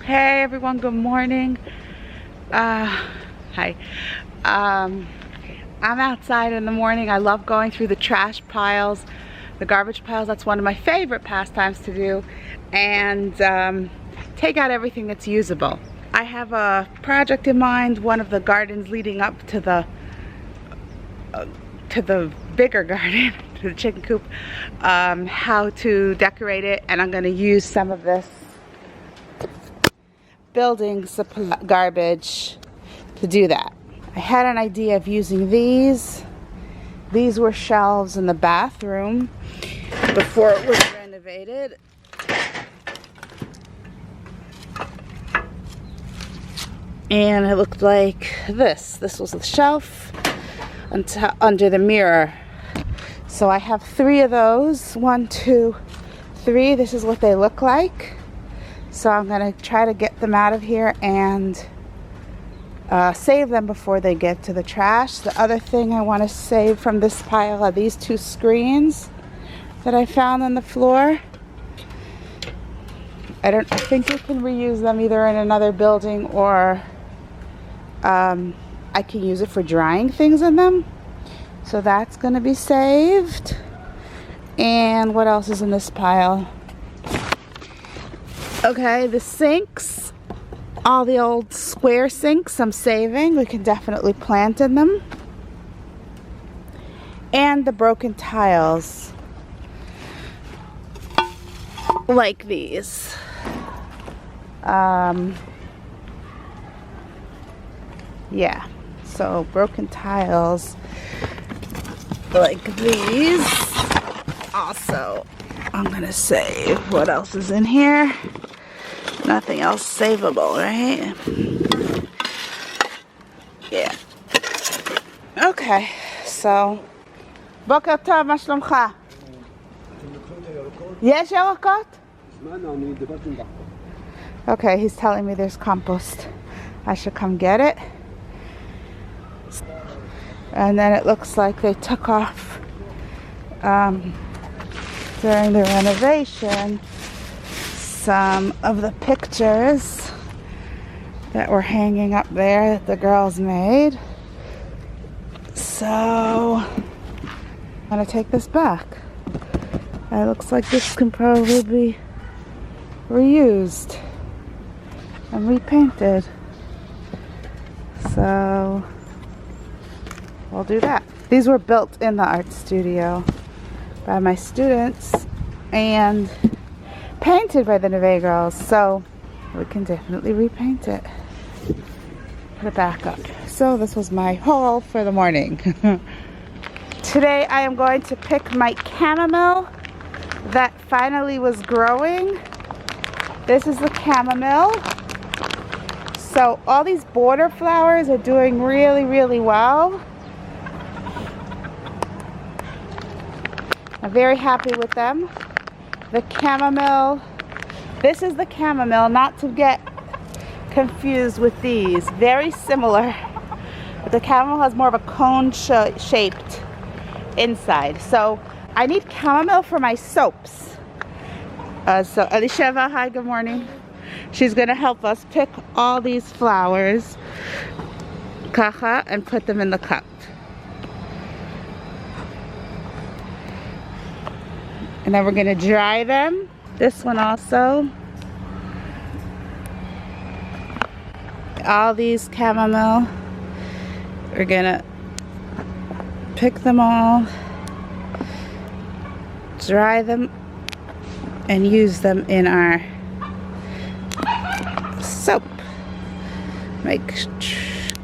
Hey everyone, good morning. Hi. I'm outside in the morning. I love going through the trash piles, the garbage piles. That's one of my favorite pastimes to do, and take out everything that's usable. I have a project in mind, one of the gardens leading up to the bigger garden, to the chicken coop, how to decorate it, and I'm going to use some of this building supply garbage to do that. I had an idea of using these. These were shelves in the bathroom before it was renovated. And it looked like this. This was the shelf under the mirror. So I have 3 of those. 1, 2, 3. This is what they look like. So I'm going to try to get them out of here and save them before they get to the trash. The other thing I want to save from this pile are these 2 screens that I found on the floor. I think we can reuse them either in another building, or I can use it for drying things in them. So that's going to be saved. And what else is in this pile? Okay, the sinks, all the old square sinks I'm saving. We can definitely plant in them. And the broken tiles, like these. Yeah, so broken tiles like these. Also, I'm gonna save. What else is in here? Nothing else savable, right? Yeah. Okay, so בוקר טוב, מה שלומך? יש ירקות? Okay, he's telling me there's compost. I should come get it. And then it looks like they took off during the renovation some of the pictures that were hanging up there that the girls made. So I'm gonna take this back. It looks like this can probably be reused and repainted. So we'll do that. These were built in the art studio by my students and painted by the Neve girls, so we can definitely repaint it. Put it back up. So this was my haul for the morning. Today I am going to pick my chamomile that finally was growing. This is the chamomile. So all these border flowers are doing really, really well. I'm very happy with them. The chamomile, this is the chamomile, not to get confused with these. Very similar, but the chamomile has more of a cone shaped inside. So I need chamomile for my soaps. So Elisheva, hi, good morning. She's gonna help us pick all these flowers, kacha, and put them in the cup. And then we're gonna dry them. This one also. All these chamomile. We're gonna pick them all, dry them, and use them in our soap. Make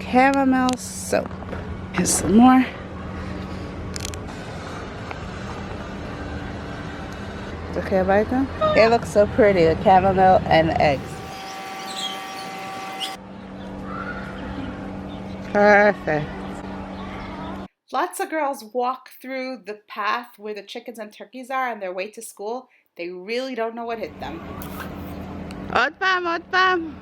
chamomile soap. Here's some more. Okay, Micah? It looks so pretty, the chamomile and the eggs. Perfect. Lots of girls walk through the path where the chickens and turkeys are on their way to school. They really don't know what hit them. עוד פעם, עוד פעם.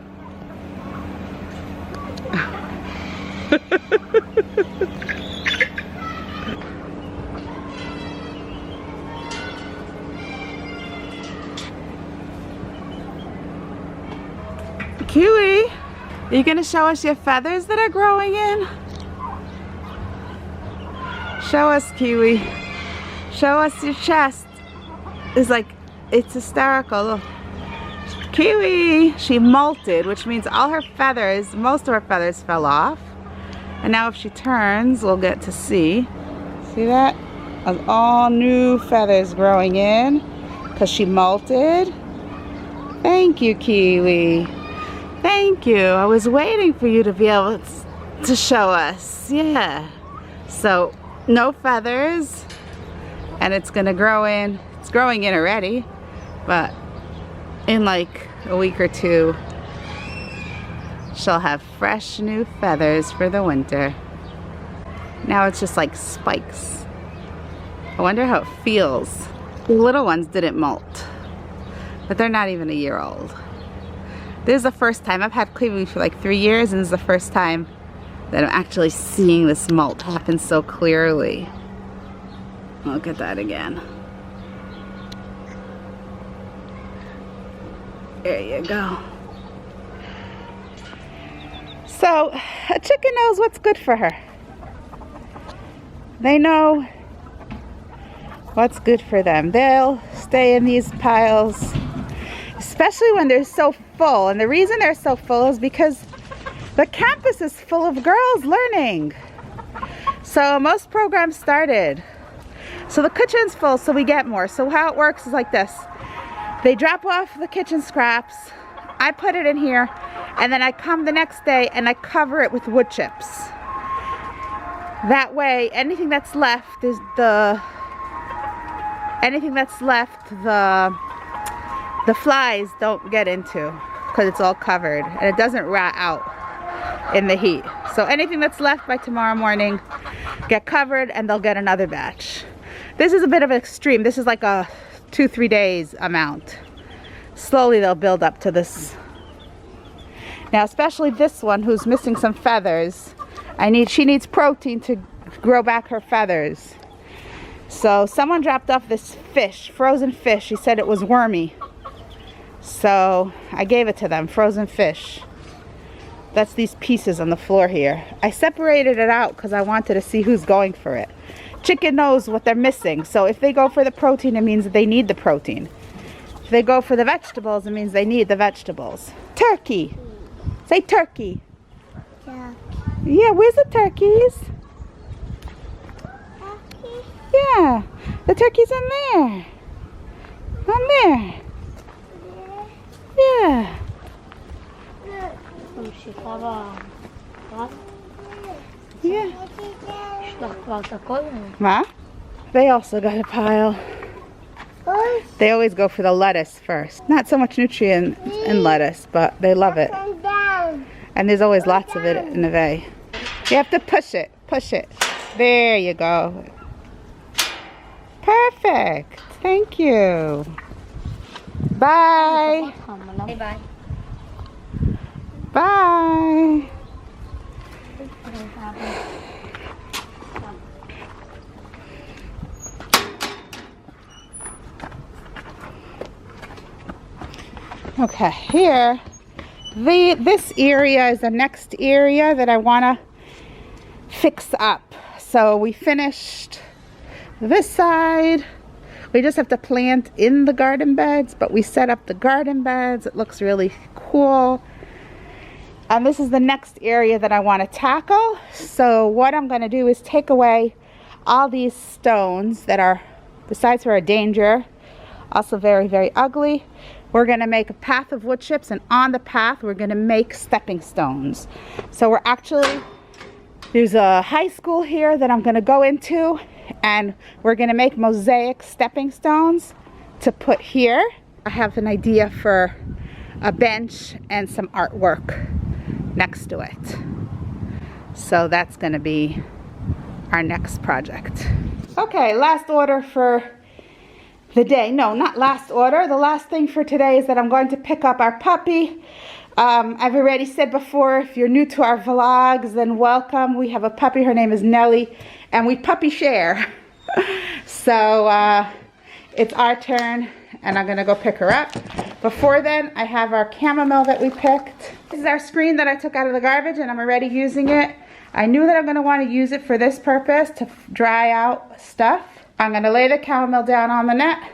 Kiwi, are you gonna show us your feathers that are growing in? Show us, Kiwi. Show us your chest. It's like, it's hysterical. Look. Kiwi, she molted, which means all her feathers, most of her feathers fell off. And now if she turns, we'll get to see. See that? All new feathers growing in because she molted. Thank you, Kiwi. Thank you. I was waiting for you to be able to show us. Yeah. So, no feathers. And it's gonna grow in. It's growing in already. But in like a week or two, she'll have fresh new feathers for the winter. Now it's just like spikes. I wonder how it feels. The little ones didn't molt, but they're not even a year old. This is the first time. I've had Kiwi for like 3 years, and this is the first time that I'm actually seeing this molt happen so clearly. Look at that again. There you go. So, a chicken knows what's good for her. They know what's good for them. They'll stay in these piles, especially when they're so full. And the reason they're so full is because the campus is full of girls learning. So most programs started. So the kitchen's full, so we get more. So how it works is like this. They drop off the kitchen scraps. I put it in here, and then I come the next day and I cover it with wood chips. That way, anything that's left, the flies don't get into, because it's all covered and it doesn't rot out in the heat. So anything that's left by tomorrow morning get covered, and they'll get another batch. This is a bit of an extreme. This is like a 2-3 days amount. Slowly they'll build up to this. Now, especially this one who's missing some feathers. She needs protein to grow back her feathers. So someone dropped off this fish, frozen fish. She said it was wormy. So I gave it to them, frozen fish. That's these pieces on the floor here. I separated it out because I wanted to see who's going for it. Chicken knows what they're missing. So if they go for the protein, it means that they need the protein. If they go for the vegetables, it means they need the vegetables. Turkey. Say turkey. Turkey. Yeah, where's the turkeys? Turkey. Yeah, the turkey's in there. On there. Yeah. Yeah. Ma? They also got a pile. They always go for the lettuce first. Not so much nutrient in lettuce, but they love it. And there's always lots of it in the vey. You have to push it. Push it. There you go. Perfect. Thank you. Bye. Bye. Bye. Okay, here, this area is the next area that I want to fix up. So we finished this side. We just have to plant in the garden beds, but we set up the garden beds. It looks really cool. And this is the next area that I want to tackle. So what I'm going to do is take away all these stones that are, besides for a danger, also very, very ugly. We're going to make a path of wood chips, and on the path we're going to make stepping stones. So we're actually, there's a high school here that I'm going to go into, and we're going to make mosaic stepping stones to put here. I have an idea for a bench and some artwork next to it. So that's going to be our next project. Okay, last order for the day. No, not last order. The last thing for today is that I'm going to pick up our puppy. I've already said before, if you're new to our vlogs, then welcome. We have a puppy. Her name is Nellie, and we puppy share. So it's our turn, and I'm going to go pick her up. Before then, I have our chamomile that we picked. This is our screen that I took out of the garbage and I'm already using it. I knew that I'm going to want to use it for this purpose, to dry out stuff. I'm going to lay the chamomile down on the net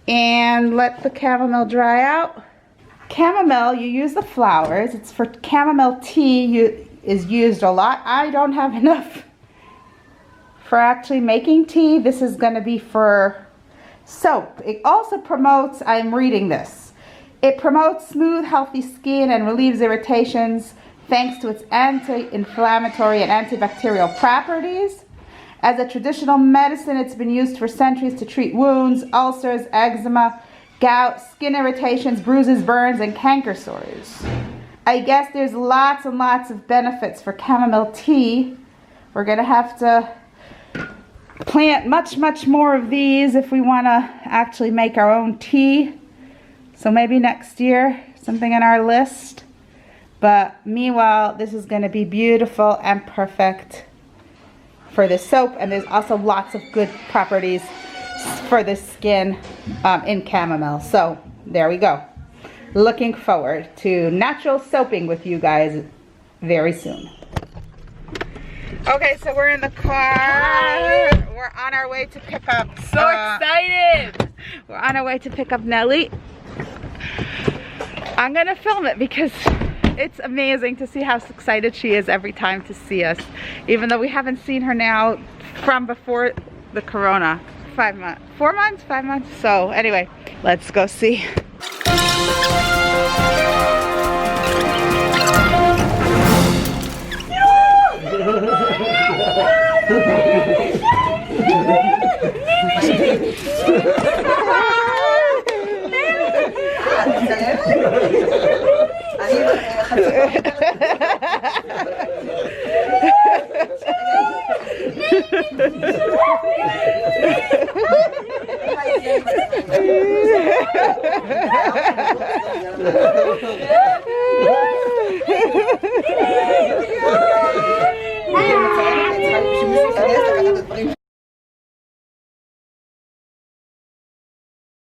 and let the chamomile dry out. Chamomile, you use the flowers. It's for chamomile tea is used a lot. I don't have enough for actually making tea. This is going to be for soap. It also promotes, I'm reading this, it promotes smooth, healthy skin and relieves irritations thanks to its anti-inflammatory and antibacterial properties. As a traditional medicine, it's been used for centuries to treat wounds, ulcers, eczema, gout, skin irritations, bruises, burns, and canker sores. I guess there's lots and lots of benefits for chamomile tea. We're going to have to plant much more of these if we want to actually make our own tea. So maybe next year, something on our list. But meanwhile, this is going to be beautiful and perfect for the soap. And there's also lots of good properties for the skin in chamomile. So there we go. Looking forward to natural soaping with you guys very soon. Okay, so we're in the car. Hi. We're on our way to pick up. So excited! We're on our way to pick up Nellie. I'm gonna film it because it's amazing to see how excited she is every time to see us. Even though we haven't seen her now from before the corona. 5 months, 4 months, 5 months. So anyway, let's go see.